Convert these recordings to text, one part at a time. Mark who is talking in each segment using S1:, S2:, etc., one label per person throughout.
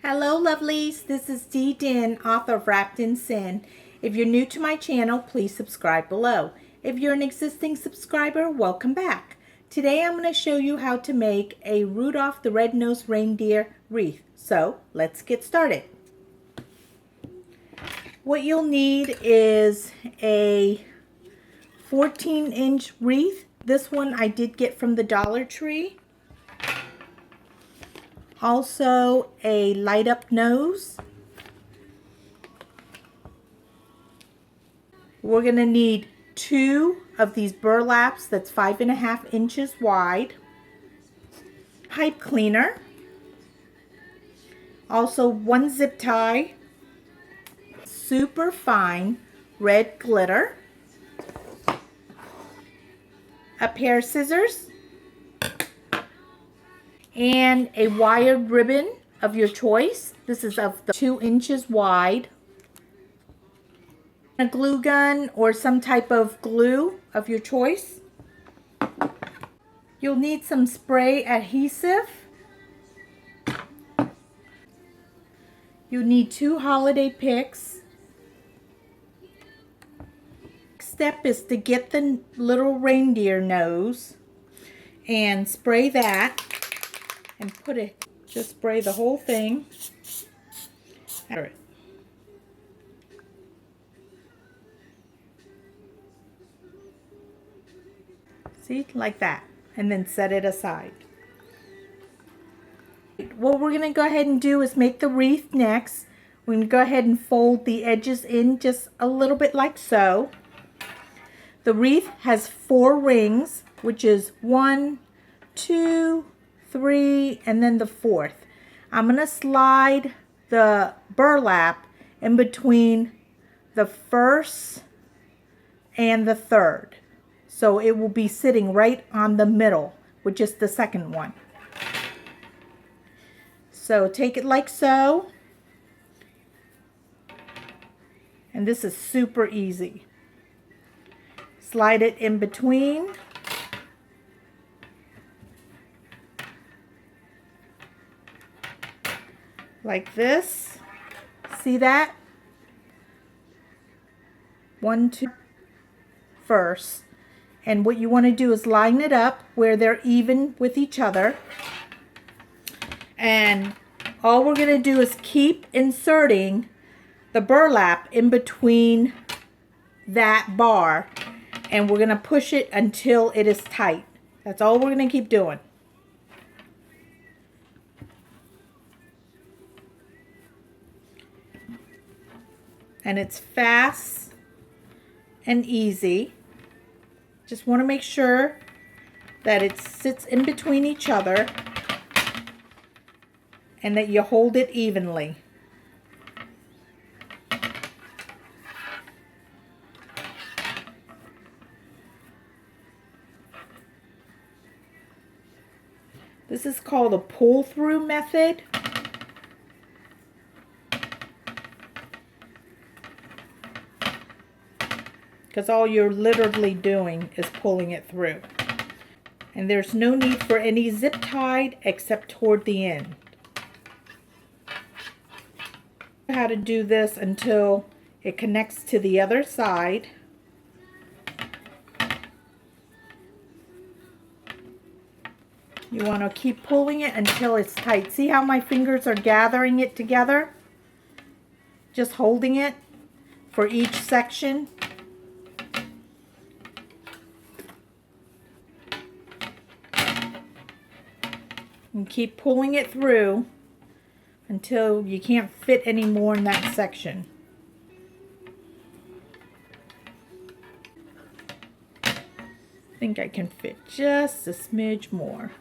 S1: Hello lovelies, this is Dinh, author of Wrapped in Sin. If you're new to my channel, please subscribe below. If you're an existing subscriber, welcome back. Today I'm going to show you how to make a Rudolph the Red-Nosed Reindeer wreath. So let's get started. What you'll need is a 14-inch wreath. This one I did get from the Dollar Tree. Also a light up nose. We're going to need 2 of these burlaps that's 5.5 inches wide. Pipe cleaner. Also 1 zip tie. Super fine red glitter. A pair of scissors. And a wired ribbon of your choice. This is of the 2 inches wide. A glue gun or some type of glue of your choice. You'll need some spray adhesive. You'll need 2 holiday picks. Next step is to get the little reindeer nose and spray that. And put it, just spray the whole thing. See, like that. And then set it aside. What we're going to go ahead and do is make the wreath next. We're going to go ahead and fold the edges in just a little bit like so. The wreath has 4 rings, which is 1, 2, 3, and then the 4th. I'm going to slide the burlap in between the 1st and the 3rd. So it will be sitting right on the middle, which is the 2nd one. So take it like so. And this is super easy. Slide it in between. Like this. See that? 1, 2 first. And what you want to do is line it up where they're even with each other. And all we're going to do is keep inserting the burlap in between that bar. And we're going to push it until it is tight. That's all we're going to keep doing. And it's fast and easy. Just want to make sure that it sits in between each other and that you hold it evenly. This is called a pull-through method. Because all you're literally doing is pulling it through. And there's no need for any zip tied except toward the end. How to do this until it connects to the other side. You want to keep pulling it until it's tight. See how my fingers are gathering it together? Just holding it for each section. And keep pulling it through until you can't fit any more in that section. I think I can fit just a smidge more.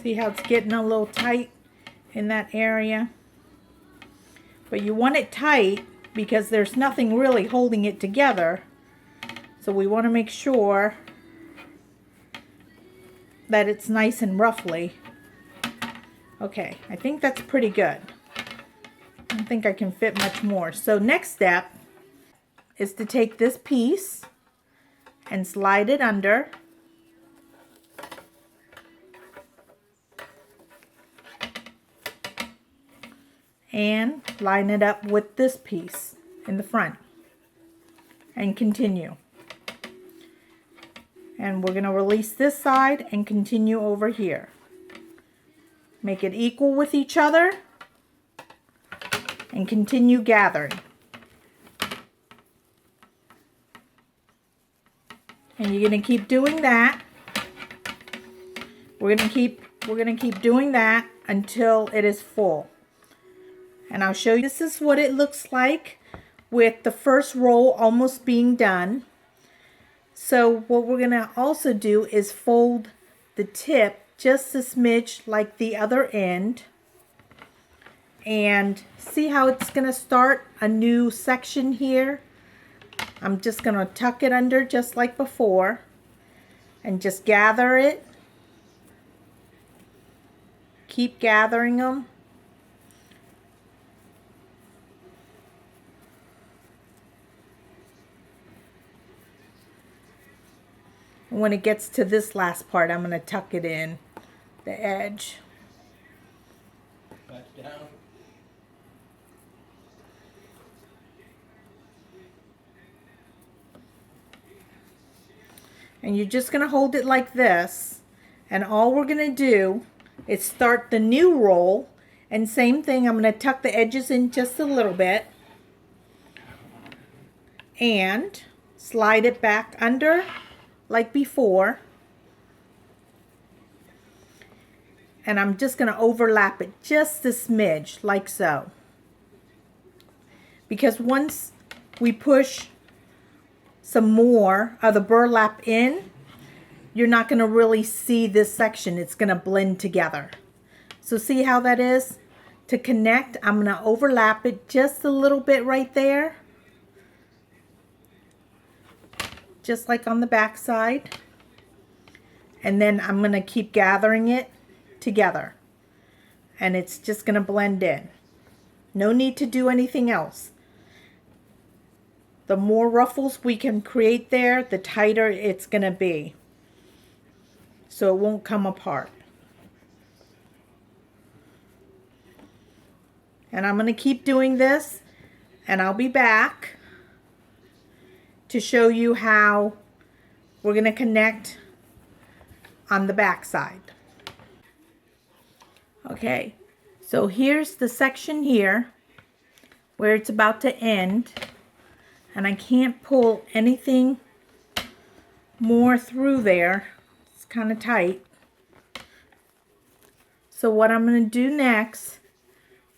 S1: See how it's getting a little tight in that area? But you want it tight because there's nothing really holding it together. So we want to make sure that it's nice and roughly. Okay, I think that's pretty good. I don't think I can fit much more. So next step is to take this piece and slide it under. And line it up with this piece in the front. And continue. And we're going to release this side and continue over here. Make it equal with each other. And continue gathering. And you're going to keep doing that. We're going to keep doing that until it is full. And I'll show you, this is what it looks like with the first roll almost being done. So what we're going to also do is fold the tip just a smidge like the other end. And see how it's going to start a new section here? I'm just going to tuck it under just like before and just gather it. Keep gathering them. When it gets to this last part, I'm going to tuck it in the edge.
S2: Back down.
S1: And you're just going to hold it like this. And all we're going to do is start the new roll. And same thing, I'm going to tuck the edges in just a little bit. And slide it back under like before. And I'm just going to overlap it just a smidge like so. Because once we push some more of the burlap in, you're not going to really see this section. It's going to blend together. So see how that is? To connect, I'm going to overlap it just a little bit right there. Just like on the back side. And then I'm going to keep gathering it together. And it's just going to blend in. No need to do anything else. The more ruffles we can create there, the tighter it's going to be. So it won't come apart. And I'm going to keep doing this. And I'll be back to show you how we're going to connect on the back side. Okay, so here's the section here where it's about to end, and I can't pull anything more through there. It's kind of tight. So what I'm going to do next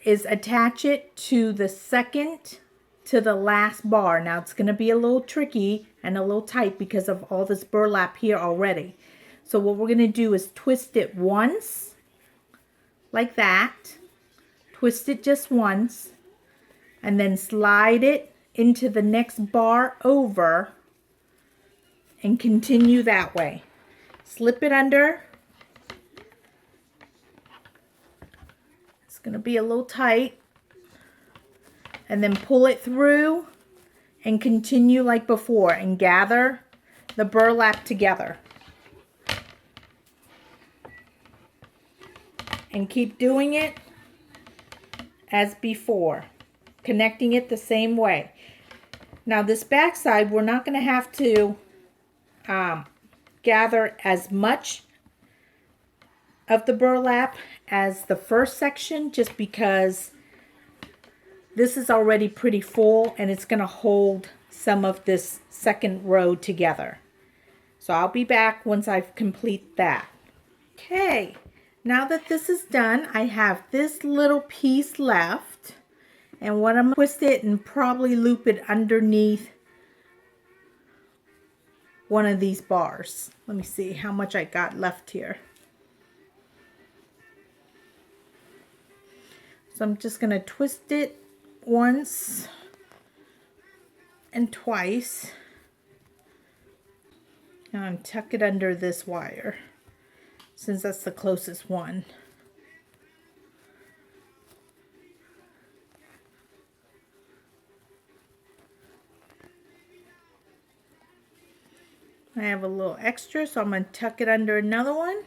S1: is attach it to the second to the last bar. Now it's going to be a little tricky and a little tight because of all this burlap here already. So what we're going to do is twist it once, like that. Twist it just once, and then slide it into the next bar over and continue that way. Slip it under. It's going to be a little tight. And then pull it through and continue like before and gather the burlap together. And keep doing it as before, connecting it the same way. Now this back side, we're not going to have to gather as much of the burlap as the first section, just because this is already pretty full and it's going to hold some of this second row together. So I'll be back once I complete that. Okay, now that this is done, I have this little piece left. And what I'm going to twist it and probably loop it underneath one of these bars. Let me see how much I got left here. So I'm just going to twist it once and twice, and tuck it under this wire since that's the closest one. I have a little extra, so I'm going to tuck it under another one.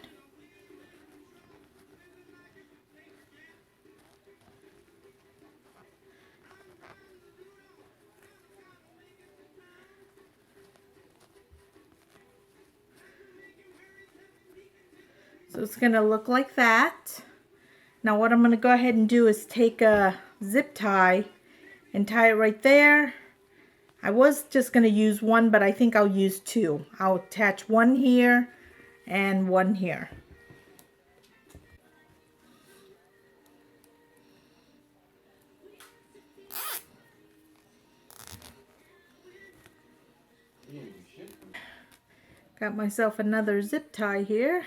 S1: So it's going to look like that. Now what I'm going to go ahead and do is take a zip tie and tie it right there. I was just going to use one, but I think I'll use two. I'll attach one here and one here. Got myself another zip tie here.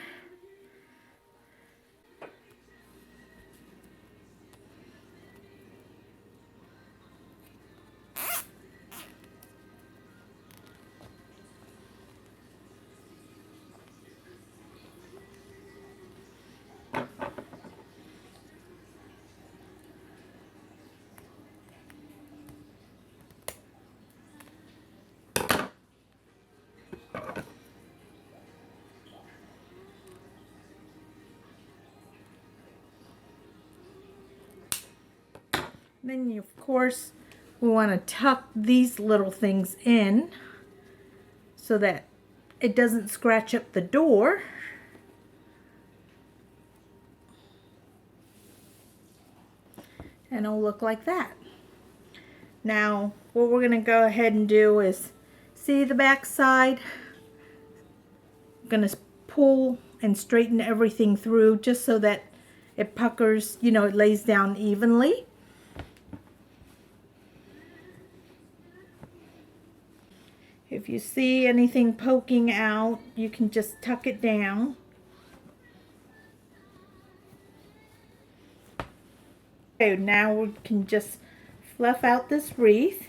S1: Then, of course, we want to tuck these little things in so that it doesn't scratch up the door. And it'll look like that. Now, what we're going to go ahead and do is, see the back side? I'm going to pull and straighten everything through just so that it puckers, you know, it lays down evenly. If you see anything poking out, you can just tuck it down. Okay, now we can just fluff out this wreath.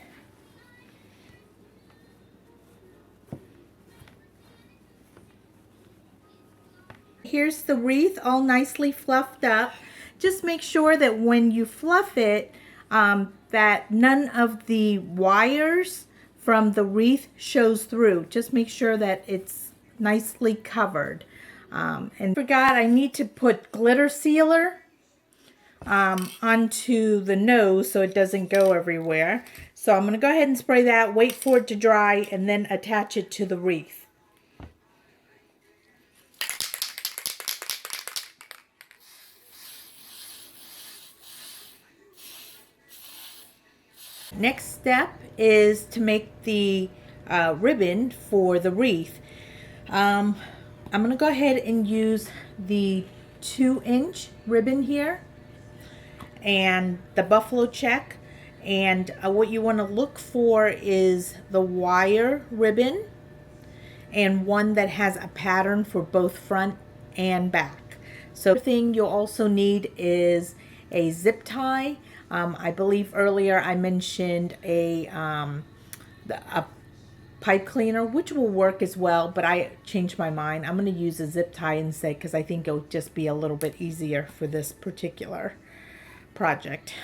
S1: Here's the wreath all nicely fluffed up. Just make sure that when you fluff it, that none of the wires from the wreath shows through. Just make sure that it's nicely covered. And forgot, I need to put glitter sealer onto the nose so it doesn't go everywhere. So I'm going to go ahead and spray that, wait for it to dry, and then attach it to the wreath. Next step is to make the ribbon for the wreath. I'm going to go ahead and use the 2-inch ribbon here and the buffalo check. And what you want to look for is the wire ribbon and one that has a pattern for both front and back. So the thing you'll also need is a zip tie. I believe earlier I mentioned a pipe cleaner, which will work as well, but I changed my mind. I'm going to use a zip tie instead because I think it'll just be a little bit easier for this particular project.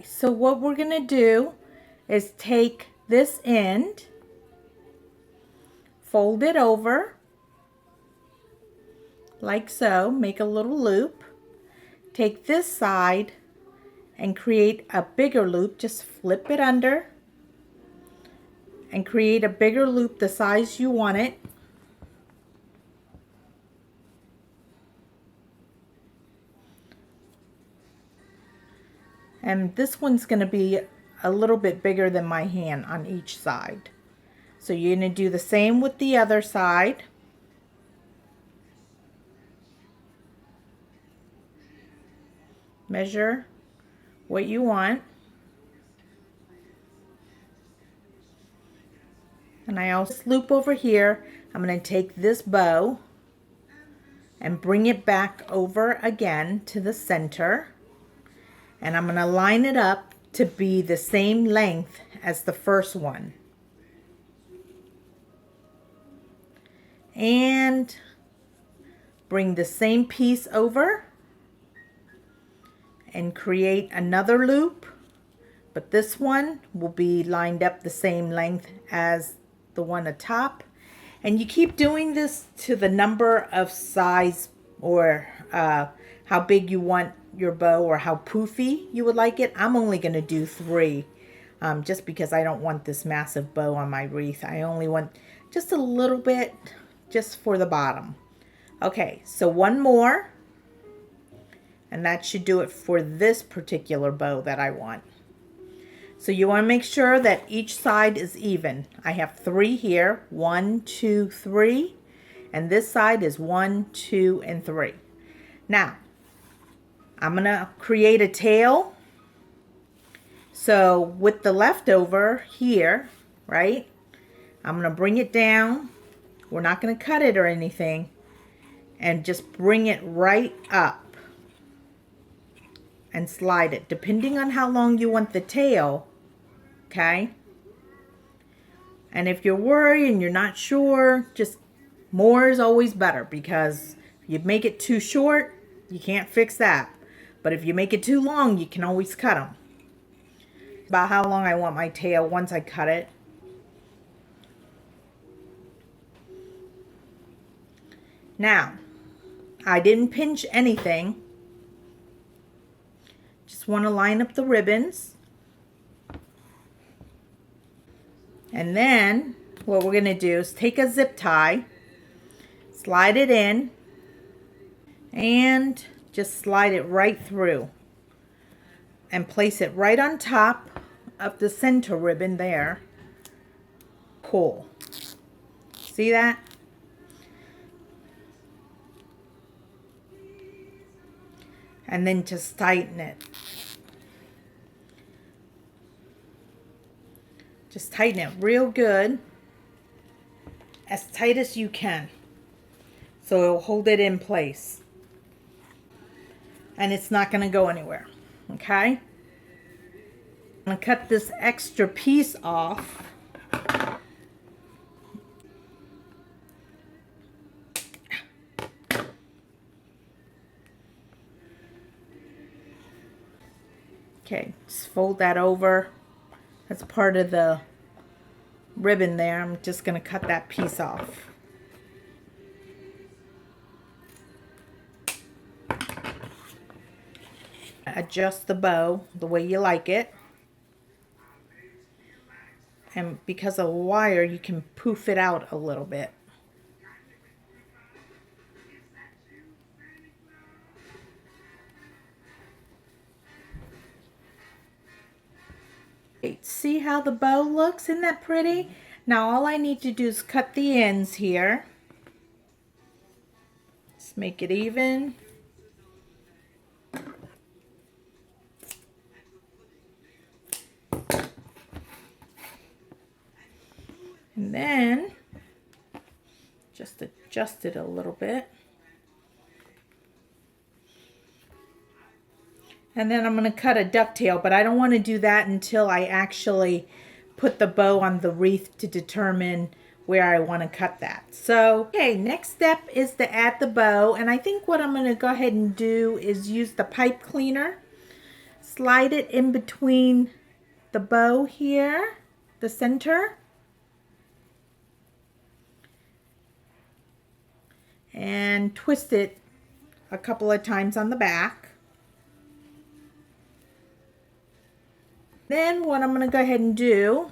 S1: So what we're going to do is take this end, fold it over like so, make a little loop, take this side and create a bigger loop. Just flip it under and create a bigger loop the size you want it. And this one's going to be a little bit bigger than my hand on each side. So you're going to do the same with the other side. Measure what you want. And I also loop over here. I'm going to take this bow and bring it back over again to the center. And I'm going to line it up to be the same length as the first one. And bring the same piece over and create another loop, but this one will be lined up the same length as the one atop. And you keep doing this to the number of size or how big you want your bow or how poofy you would like it. I'm only going to do 3 just because I don't want this massive bow on my wreath. I only want just a little bit just for the bottom. Okay, so 1 more. And that should do it for this particular bow that I want. So you want to make sure that each side is even. I have 3 here. 1, 2, 3. And this side is 1, 2, and 3. Now, I'm going to create a tail. So with the leftover here, right, I'm going to bring it down. We're not going to cut it or anything. And just bring it right up. And slide it, depending on how long you want the tail. Okay? And if you're worried and you're not sure, just more is always better, because if you make it too short, you can't fix that. But if you make it too long, you can always cut them. About how long I want my tail once I cut it. Now, I didn't pinch anything. Just want to line up the ribbons. And then what we're going to do is take a zip tie, slide it in, and just slide it right through. And place it right on top of the center ribbon there. Cool. See that? And then just tighten it. Just tighten it real good, as tight as you can, so it'll hold it in place. And it's not going to go anywhere, okay? I'm going to cut this extra piece off. Okay, just fold that over. That's part of the ribbon there. I'm just going to cut that piece off. Adjust the bow the way you like it. And because of wire, you can poof it out a little bit. See how the bow looks? Isn't that pretty? Now all I need to do is cut the ends here. Just make it even. And then just adjust it a little bit. And then I'm going to cut a ducktail, but I don't want to do that until I actually put the bow on the wreath to determine where I want to cut that. So, okay, next step is to add the bow. And I think what I'm going to go ahead and do is use the pipe cleaner. Slide it in between the bow here, the center. And twist it a couple of times on the back. Then what I'm going to go ahead and do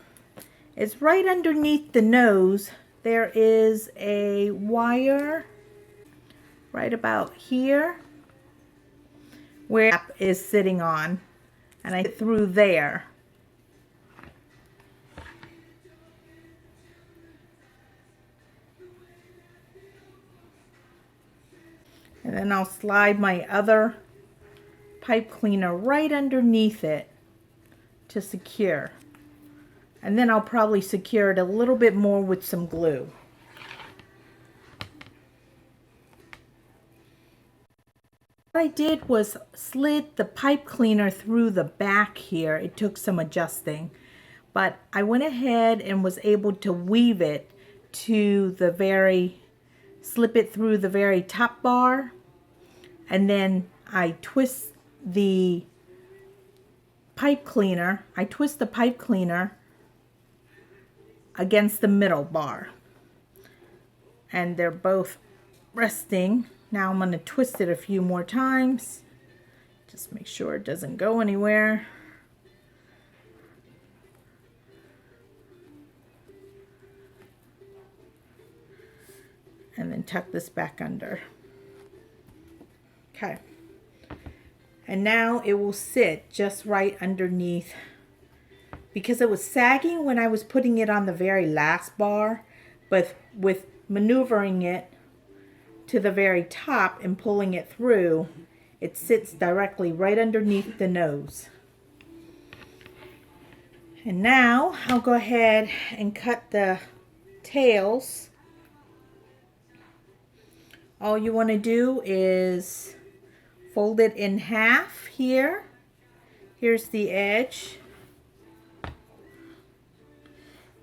S1: is right underneath the nose, there is a wire right about here where the cap is sitting on, and I through there. And then I'll slide my other pipe cleaner right underneath it to secure. And then I'll probably secure it a little bit more with some glue. What I did was slid the pipe cleaner through the back here. It took some adjusting, but I went ahead and was able to weave it to the slip it through the very top bar, and then I twist the pipe cleaner. I twist the pipe cleaner against the middle bar. and they're both resting. Now I'm going to twist it a few more times. Just make sure it doesn't go anywhere. And then tuck this back under. Okay. And now it will sit just right underneath, because it was sagging when I was putting it on the very last bar, but with maneuvering it to the very top and pulling it through, it sits directly right underneath the nose. And now I'll go ahead and cut the tails. All you want to do is fold it in half here. Here's the edge.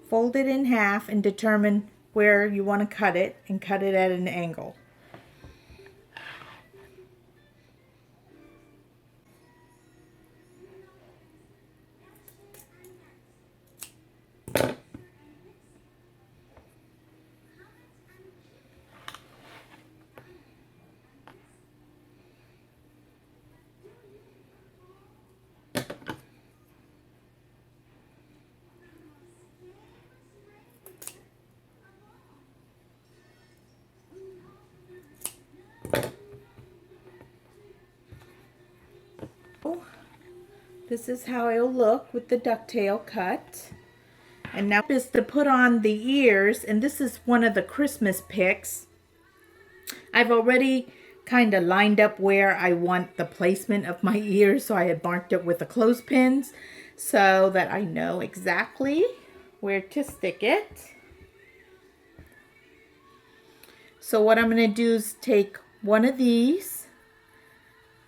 S1: Fold it in half and determine where you want to cut it, and cut it at an angle. This is how it'll look with the ducktail cut. And now is to put on the ears, and this is one of the Christmas picks. I've already kind of lined up where I want the placement of my ears, so I had marked it with the clothespins so that I know exactly where to stick it. So what I'm going to do is take one of these,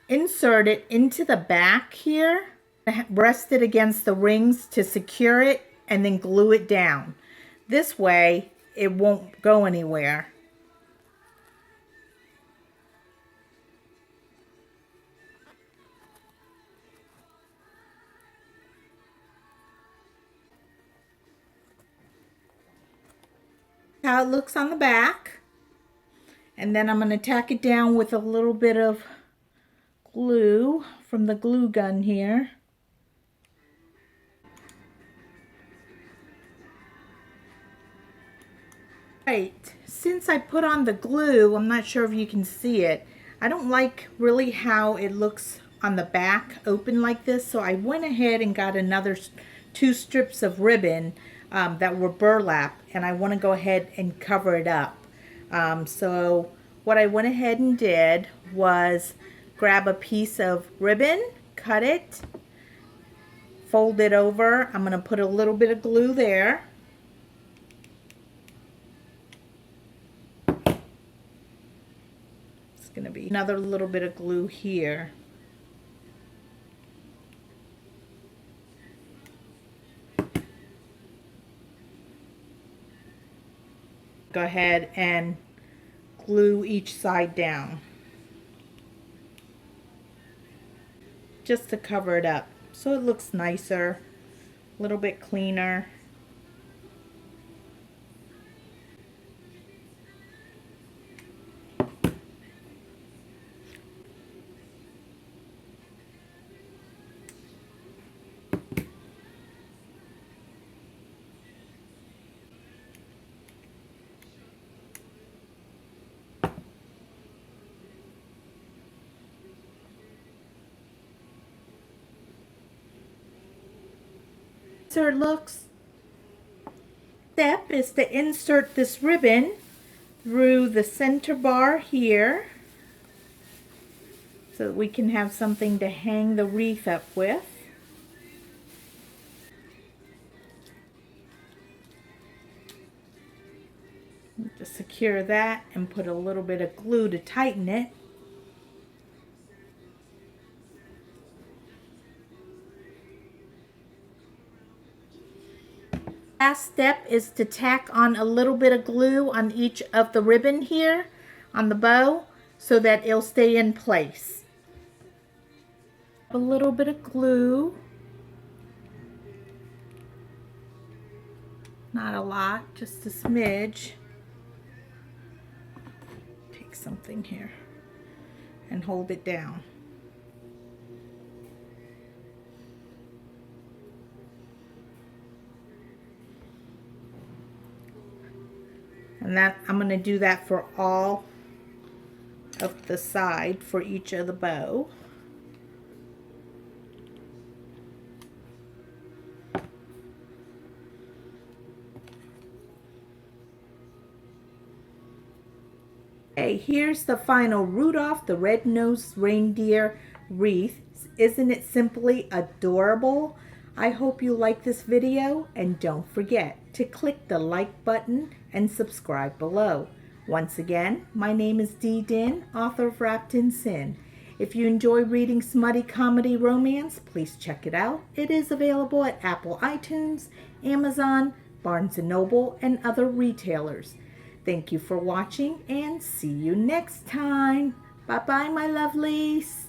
S1: insert it into the back here, rest it against the rings to secure it, and then glue it down. This way it won't go anywhere. How it looks on the back. And then I'm going to tack it down with a little bit of glue from the glue gun here. Right, since I put on the glue, I'm not sure if you can see it. I don't like really how it looks on the back open like this, so I went ahead and got another 2 strips of ribbon that were burlap, and I want to go ahead and cover it up. So what I went ahead and did was grab a piece of ribbon, cut it, fold it over. I'm going to put a little bit of glue there. It's going to be another little bit of glue here. Go ahead and glue each side down, just to cover it up so it looks nicer, a little bit cleaner. It looks. Step is to insert this ribbon through the center bar here so that we can have something to hang the wreath up with. To secure that and put a little bit of glue to tighten it. Last step is to tack on a little bit of glue on each of the ribbon here on the bow so that it'll stay in place. A little bit of glue, not a lot, just a smidge. something here and hold it down. And that I'm going to do that for all of the side for each of the bow. Okay, here's the final Rudolph the Red-Nosed Reindeer wreath. Isn't it simply adorable? I hope you like this video, and don't forget to click the like button and subscribe below. Once again, my name is Dinh, author of Wrapped in Sin. If you enjoy reading smutty comedy romance, please check it out. It is available at Apple iTunes, Amazon, Barnes & Noble, and other retailers. Thank you for watching, and see you next time. Bye-bye, my lovelies.